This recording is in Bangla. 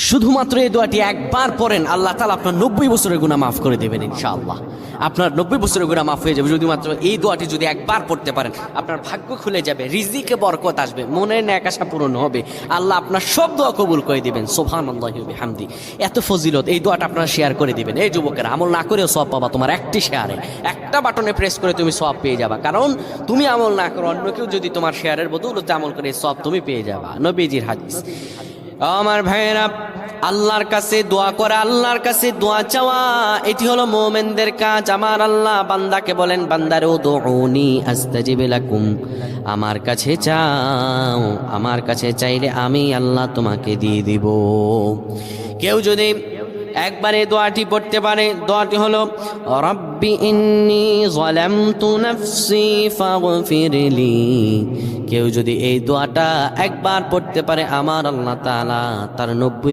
শুধুমাত্র এই দোয়াটি একবার পড়েন, আল্লাহ তাআলা আপনার 90 বছরের গুনাহ মাফ করে দেবেন ইনশাআল্লাহ। আপনার 90 বছরের গুনাহ মাফ হয়ে যাবে শুধুমাত্র এই দোয়াটি যদি একবার পড়তে পারেন। আপনার ভাগ্য খুলে যাবে, রিজিকে বরকত আসবে, মনের ন্যাক আশা পূরণ হবে, আল্লাহ আপনার সব দোয়া কবুল করে দিবেন। সুবহানাল্লাহি ওয়া বিহামদি। এত ফজিলত, এই দোয়াটা আপনারা শেয়ার করে দিবেন। এই যুবকেরা, আমল না করেও সওয়াব পাবা। তোমার একটি শেয়ারে, একটা বাটনে প্রেস করে তুমি সওয়াব পেয়ে যাবা। কারণ তুমি আমল না করো, অন্য কেউ যদি তোমার শেয়ারের বদৌলতে আমল করে, সওয়াব তুমি পেয়ে যাবা। নবীজির হাদিস। আমার ভাইয়েরা, আল্লাহর কাছে দোয়া করা, আল্লাহর কাছে দোয়া চাওয়া, এটি হলো মুমিনদের কাজ। আমার আল্লাহ বান্দাকে বলেন, বান্দারে উদউনি আস্তাজিব লাকুম, আমার কাছে চাও, আমার কাছে চাইলে আমি আল্লাহ তোমাকে দিয়ে দিব। কেউ যদি একবারে দোয়াটি পড়তে পারে, দোয়াটি হলো রব্বি ইন্নী যালামতু নাফসি ফাগফিরলি। কেউ যদি এই দোয়াটা একবার পড়তে পারে, আমার আল্লাহ তাআলা তার 90